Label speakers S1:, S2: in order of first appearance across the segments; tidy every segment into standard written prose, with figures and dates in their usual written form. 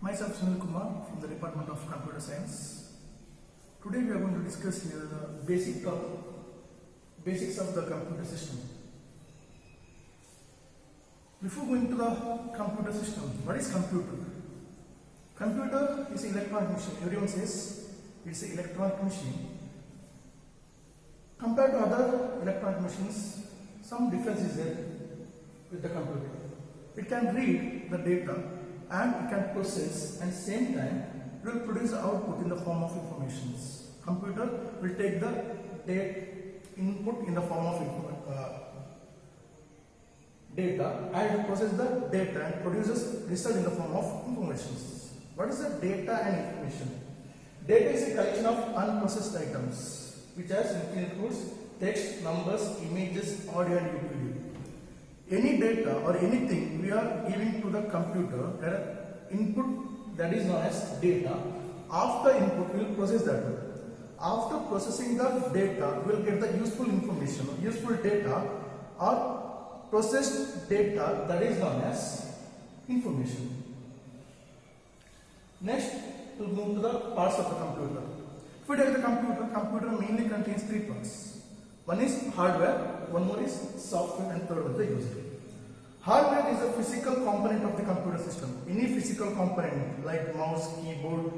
S1: Myself Sunil Kumar from the Department of Computer Science. Today we are going to discuss here the basics of the computer system. Before going to the computer system, what is computer? Computer is an electronic machine. Everyone says it's an electronic machine. Compared to other electronic machines, some difference is there with the computer. It can read the data and it can process, and same time it will produce the output in the form of informations. Computer will take the input in the form of data and it processes the data and produces result in the form of informations. What is the data and information? Data is a collection of unprocessed items which includes text, numbers, images, audio and video. Any data or anything we are giving to the computer, input, that is known as data. After input we will process that. After processing the data we will get the useful information, useful data or processed data, that is known as information. Next we'll move to the parts of the computer. If we take the computer mainly contains three parts. One is hardware, one more is software, and third one is the user. Hardware is a physical component of the computer system. Any physical component like mouse, keyboard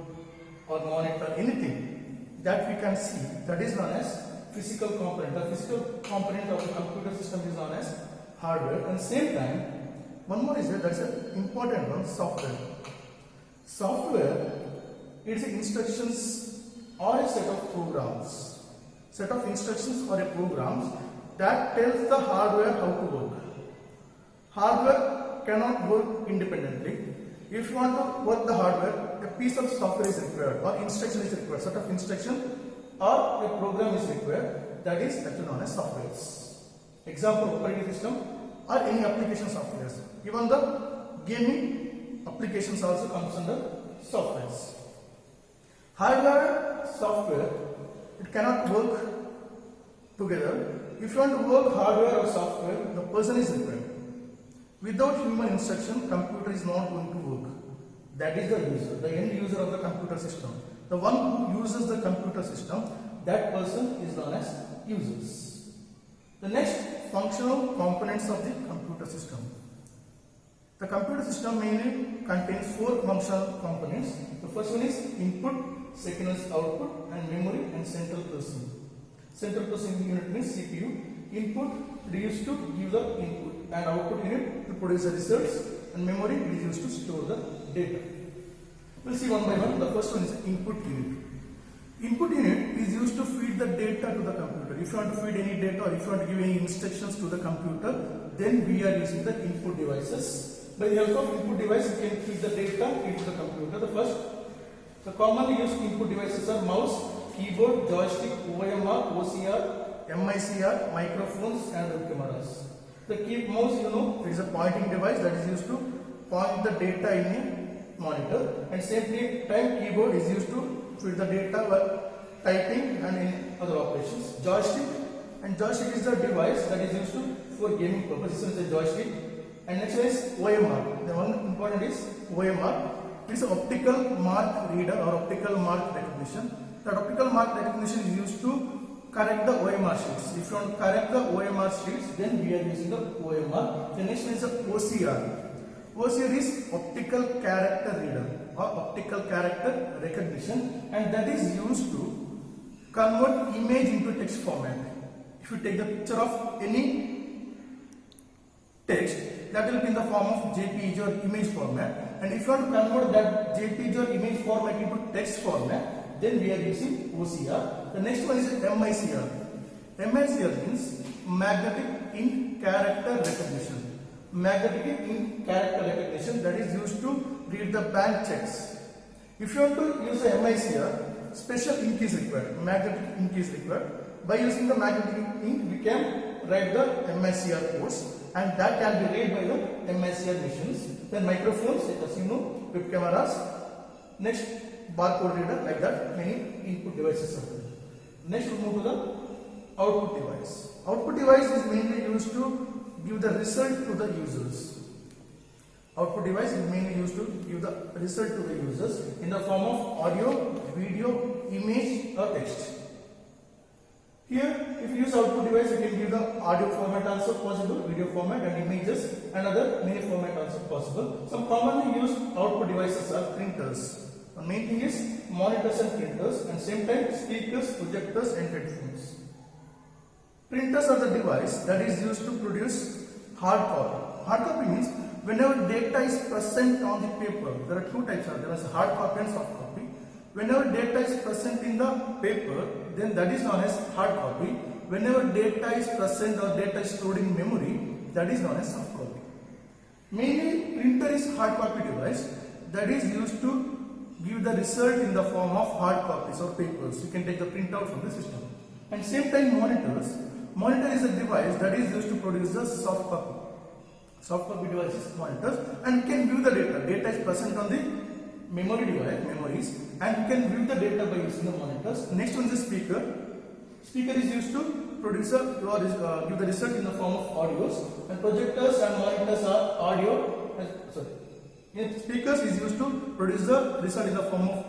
S1: or monitor, anything that we can see, that is known as physical component. The physical component of the computer system is known as hardware. And same time, one more is that's an important one, software. Software is instructions or a set of programs. Set of instructions or a programs that tells the hardware how to work. Hardware cannot work independently. If you want to work the hardware, a piece of software is required or instruction is required. Set of instruction or a program is required, that is actually known as softwares. Example, operating system or any application softwares. Even the gaming applications also comes under softwares. Hardware, software, it cannot work together. If you want to work hardware or software, the person is required. Without human instruction, computer is not going to work. That is the user, the end user of the computer system. The one who uses the computer system, that person is known as users. The next, functional components of the computer system. The computer system mainly contains four functional components. The first one is input, second is output, and memory and central processing. Central processing unit means CPU. Input is used to give the input, and output unit to produce the results, and memory is used to store the data. We'll see one by one. The first one is input unit. Input unit is used to feed the data to the computer. If you want to feed any data or if you want to give any instructions to the computer, then we are using the input devices. By the help of input device, you can feed the data into the computer. The commonly used input devices are mouse, keyboard, joystick, OMR, OCR, MICR, microphones and web cameras. The mouse, it is a pointing device that is used to point the data in a monitor, and same time keyboard is used to feed the data while typing and in other operations. Joystick is the device that is used for gaming purposes. This is a joystick. And next one is OMR. The one important is OMR. It is an optical mark reader or optical mark recognition. That optical mark recognition is used to correct the OMR sheets. If you want to correct the OMR sheets, then we are using the OMR. The next one is the OCR. OCR is optical character reader or optical character recognition, and that is used to convert image into text format. If you take the picture of any text, that will be in the form of JPG or image format, and if you want to convert that JPG or image format into text format, then we are using OCR. The next one is MICR. MICR means magnetic ink character recognition. Magnetic ink character recognition, that is used to read the bank checks. If you want to use the MICR, special ink is required. Magnetic ink is required. By using the magnetic ink, we can write the MICR codes, and that can be read by the MICR machines. Then microphones, as you know, web cameras. Next, barcode reader, like that, many input devices are there. Next, we move to the output device. Output device is mainly used to give the result to the users. Output device is mainly used to give the result to the users in the form of audio, video, image or text. Here, if you use output device, you can give the audio format also possible, video format and images and other many format also possible. Some commonly used output devices are printers. The main thing is monitors and printers, and same time speakers, projectors and headphones. Printers are the device that is used to produce hard copy. Hard copy means whenever data is present on the paper, there are two types of, there is hard copy and soft copy. Whenever data is present in the paper, then that is known as hard copy. Whenever data is present or data is stored in memory, that is known as soft copy. Mainly, printer is hard copy device that is used to give the result in the form of hard copies or papers. You can take the printout from the system. And same time monitors. Monitor is a device that is used to produce the soft copy. Soft copy device is monitors, and you can view the data. Data is present on the memory device, memories, and you can view the data by using the monitors. Next one is the speaker. Speaker is used to produce give the result in the form of audios, and projectors and monitors are audio. Speakers is used to produce the result in the form of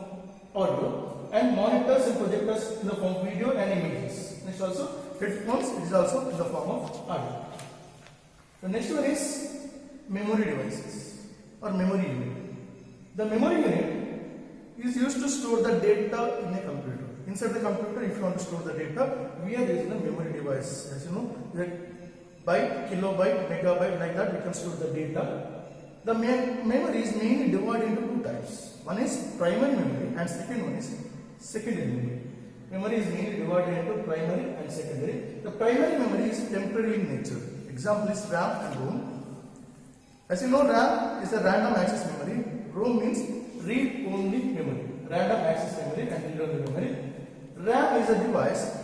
S1: audio, and monitors and projectors in the form of video and images. Next also headphones is also in the form of audio. The next one is memory devices or memory unit. The memory unit is used to store the data in a computer. Inside the computer, if you want to store the data, we are using a memory device. As you know, like byte, kilobyte, megabyte, like that we can store the data. The memory is mainly divided into two types. One is primary memory and second one is secondary memory. Memory is mainly divided into primary and secondary. The primary memory is temporary in nature. Example is RAM and ROM. As you know, RAM is a random access memory. ROM means read-only memory. Random access memory and read-only memory. RAM is a device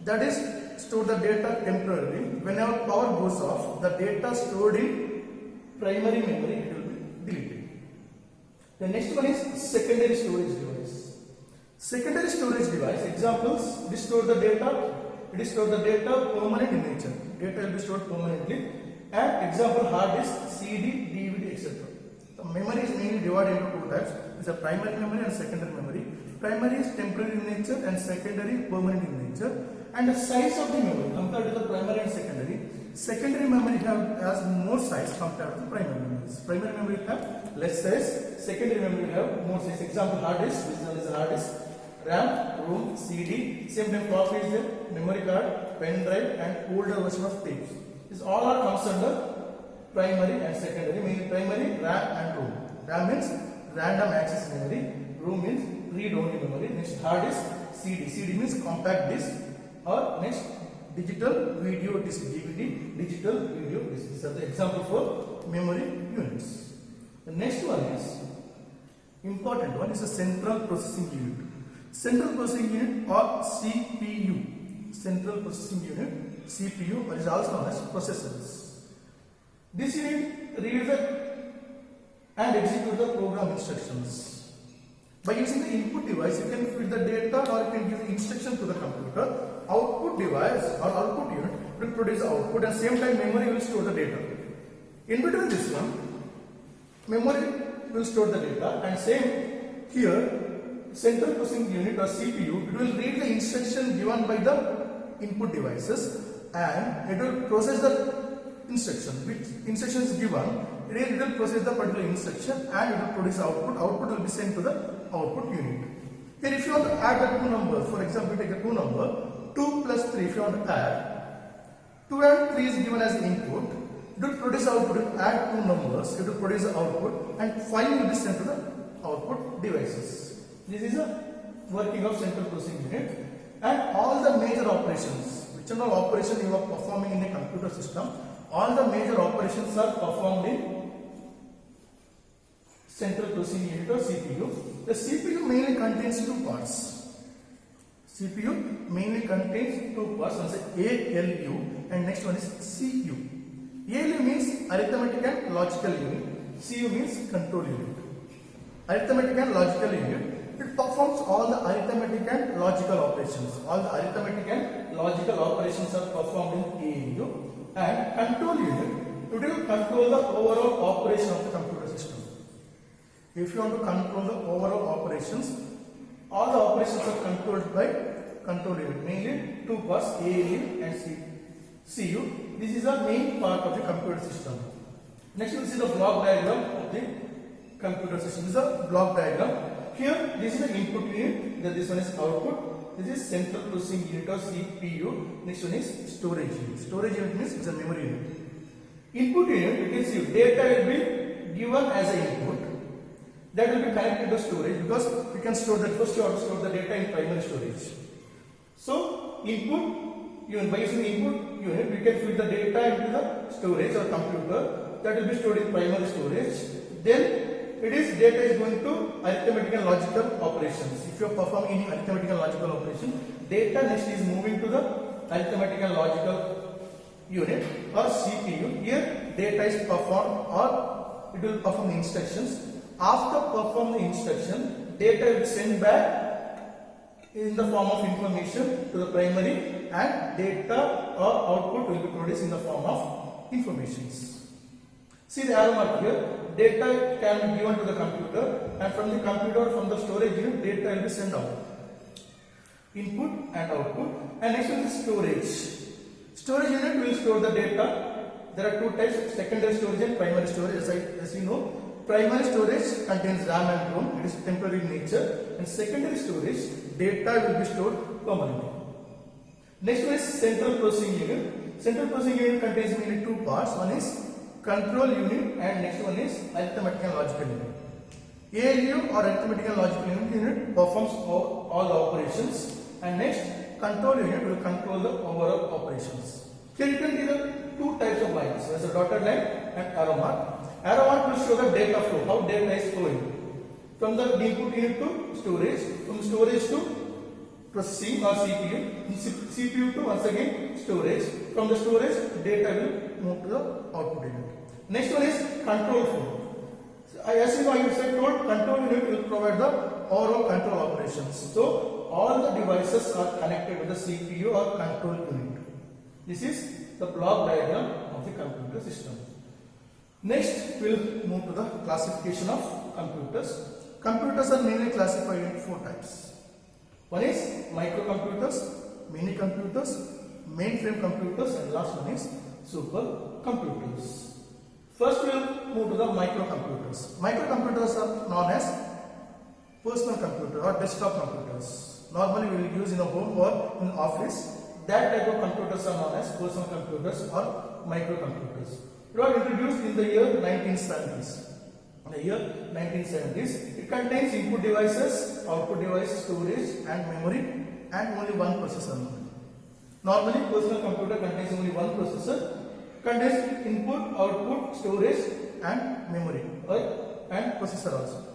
S1: that is store the data temporarily. Whenever power goes off, the data stored in primary memory it will be deleted. The next one is secondary storage device. Secondary storage device examples: it store the data. It store the data permanent in nature. Data will be stored permanently. And example hard disk, CD, DVD, etc. The memory is mainly divided into two types. It's a primary memory and secondary memory. Primary is temporary in nature and secondary permanent in nature. And the size of the memory compared to the primary and secondary memory has more size compared to primary memories. Primary memory have less size, secondary memory have more size. Example hard disk, this one is a hard disk, RAM, ROM, CD, same time floppy is there, memory card, pen drive and older version of tapes. These all are comes under primary and secondary, meaning primary, RAM and ROM. RAM means random access memory, ROM means read-only memory. Next hard disk, CD. CD means compact disk, or next digital video disk, DVD, digital video disk. These are the example for memory units. The next one is important one is a central processing unit. Central processing unit or CPU. Central processing unit, CPU, or is also known as processors. This unit reads and executes the program instructions. By using the input device, you can feed the data or you can give the instruction to the computer. Output device or output unit will produce the output, and same time memory will store the data. In between this one, memory will store the data, and same here, central processing unit or CPU, it will read the instruction given by the input devices and it will process the instruction. Which instruction is given, it will process the particular instruction and it will produce output. Output will be sent to the output unit. Here if you want to add the two numbers, for example take a two number, 2 plus 3 if you want to add, 2 and 3 is given as input, it will produce output. If you add two numbers, it will produce the output and 5 will be sent to the output devices. This is a working of central processing unit, and all the major operations, whichever operation you are performing in a computer system, all the major operations are performed in central processing unit or CPU. The CPU mainly contains two parts. CPU mainly contains two parts, one is ALU and next one is CU. ALU means arithmetic and logical unit, CU means control unit. Arithmetic and logical unit, it performs all the arithmetic and logical operations. All the arithmetic and logical operations are performed in ALU, and control unit, it will control the overall operation of the computer If you want to control the overall operations, all the operations are controlled by control unit, mainly two parts, ALU and CU. This is the main part of the computer system. Next, we will see the block diagram of the computer system. This is a block diagram. Here, this is the input unit, then this one is output. This is central processing unit or CPU. Next one is storage unit. Storage unit means it's a memory unit. Input unit, you can see data will be given as an input. That will be connected to storage because we can store that. First, you have to store the data in primary storage. So, input unit, by using input unit, we can feed the data into the storage or computer. That will be stored in primary storage. Then, data is going to arithmetic and logical operations. If you are performing any arithmetic and logical operation, data next is moving to the arithmetic and logical unit or CPU. Here, data is performed or it will perform the instructions. After perform the instruction, data will be sent back in the form of information to the primary, and data or output will be produced in the form of informations. See the arrow mark here, data can be given to the computer, and from the computer, from the storage unit, data will be sent out. Input and output. And next one is storage. Storage unit will store the data. There are two types, secondary storage and primary storage. As you know, primary storage contains RAM and ROM, it is temporary in nature, and secondary storage, data will be stored permanently. Next one is central processing unit. Central processing unit contains mainly two parts. One is control unit and next one is arithmetic and logical unit. ALU or arithmetic and logical unit performs all the operations, and next control unit will control the overall operations. Here you can see the two types of lines. There is a dotted line and arrow mark. Arrow mark will show the data flow, how data is flowing from the input unit to storage, from storage to processing or CPU, CPU to once again storage, from the storage data will move to the output unit. Next one is control flow. As you know, I said control unit will provide the overall control operations. So all the devices are connected with the CPU or control unit. This is the block diagram of the computer system. Next, we will move to the classification of computers. Computers are mainly classified into four types. One is microcomputers, mini computers, mainframe computers, and last one is supercomputers. First, we will move to the microcomputers. Microcomputers are known as personal computer or desktop computers. Normally, we will use in a home or in office. That type of computers are known as personal computers or microcomputers. It was introduced in the year 1970s. In the year 1970s, it contains input devices, output devices, storage and memory, and only one processor. Normally, personal computer contains only one processor, contains input, output, storage and memory, and processor also.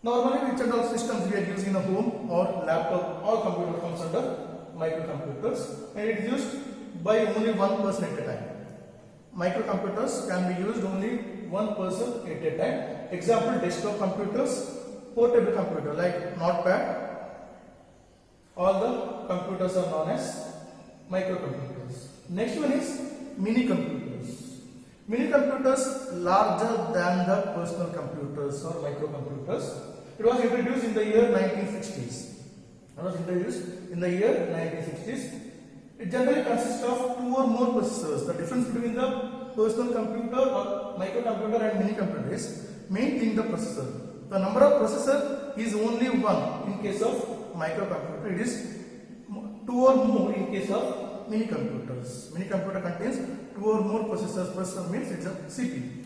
S1: Normally, which are all systems we are using in a home or laptop, all computer comes under microcomputers, and it is used by only one person at a time. Microcomputers can be used only one person at a time. Example, desktop computers, portable computer like Notepad. All the computers are known as microcomputers. Next one is mini computers. Mini computers larger than the personal computers or microcomputers. It was introduced in the year 1960s. It was introduced in the year 1960s. It generally consists of two or more processors. The difference between the personal computer or microcomputer and mini computer is main thing the processor. The number of processor is only one in case of microcomputer. It is two or more in case of mini computers. Mini computer contains two or more processors. Processor means it's a CPU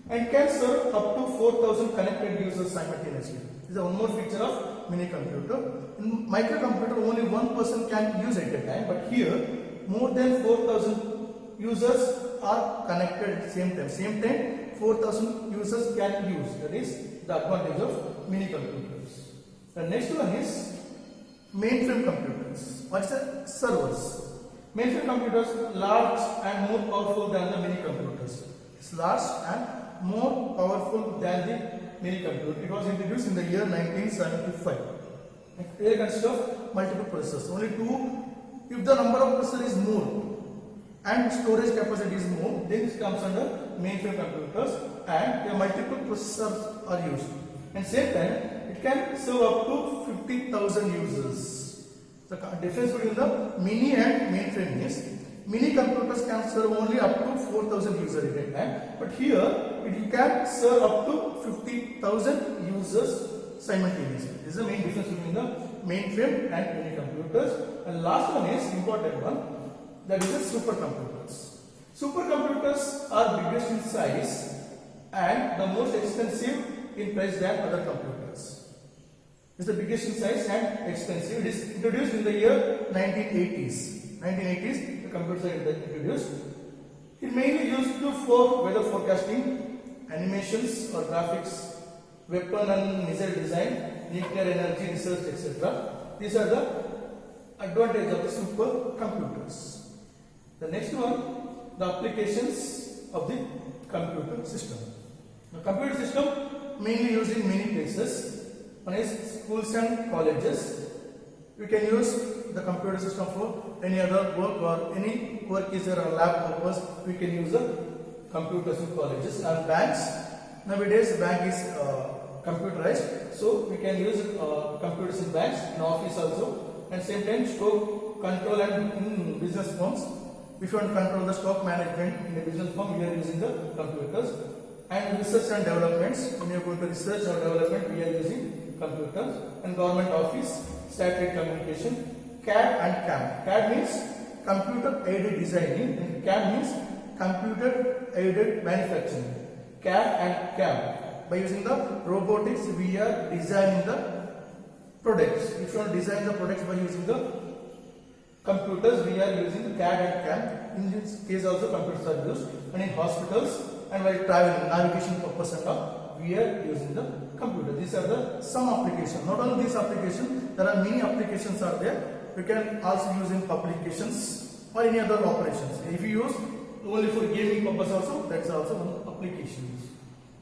S1: and can serve up to 4,000 connected users simultaneously. This is one more feature of mini computer. In microcomputer, only one person can use at a time, but here more than 4,000 users are connected at the same time. Same time, 4,000 users can use. That is the advantage of mini computers. The next one is mainframe computers. What is the servers? Mainframe computers large and more powerful than the mini computers. It's large and more powerful than the mini computer. It was introduced in the year 1975. It consists of multiple processors. Only two. If the number of processors is more and storage capacity is more, then it comes under mainframe computers, and the multiple processors are used. And same time, it can serve up to 50,000 users. The difference between the mini and mainframe is mini computers can serve only up to 4,000 users at a time, but here it can serve up to 50,000 users simultaneously. This is the main difference between the mainframe and mini computers. And last one is important one, that is the supercomputers. Supercomputers are biggest in size and the most expensive in price than other computers. It's the biggest in size and expensive. It is introduced in the year 1980s. 1980s, the computers are introduced. It mainly used for weather forecasting, animations or graphics, weapon and missile design, nuclear energy research, etc. These are the advantages of the supercomputers. The next one, the applications of the computer system. The computer system mainly used in many places. One is schools and colleges. You can use the computer system for any other work, or any work is there on lab purpose. We can use the computers in colleges. And banks, nowadays bank is computerized, so we can use computers in banks, in office also. And same time stock control and in business firms. If you want to control the stock management in a business firm, we are using the computers. And research and developments, when you are going to research or development, we are using computers. And government office, satellite communication, CAD and CAM. CAD means computer aided designing, and CAM means computer aided manufacturing. CAD and CAM. By using the robotics, we are designing the products. If you want to design the products by using the computers, we are using CAD and CAM. In this case also computers are used. And in hospitals and while traveling, navigation purpose and all, we are using the computer. These are the some applications. Not only these applications, there are many applications are there. You can also use in publications or any other operations. If you use only for gaming purpose also, that is also one application.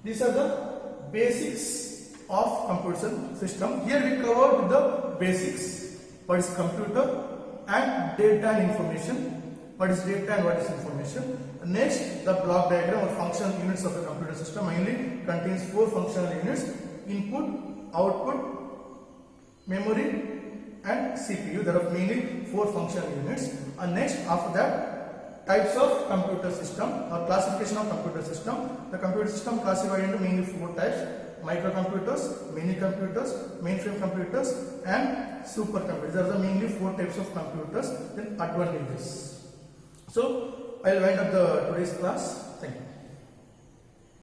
S1: These are the basics of computer system. Here we covered the basics. What is computer and data and information. What is data and what is information. Next, the block diagram or functional units of a computer system mainly contains 4 functional units: input, output, memory and CPU. There are mainly 4 functional units. And next, after that, types of computer system or classification of computer system. The computer system classified into mainly 4 types: microcomputers, mini computers, mainframe computers and supercomputers. There are the mainly 4 types of computers. Then advantages. So I will wind up the today's class.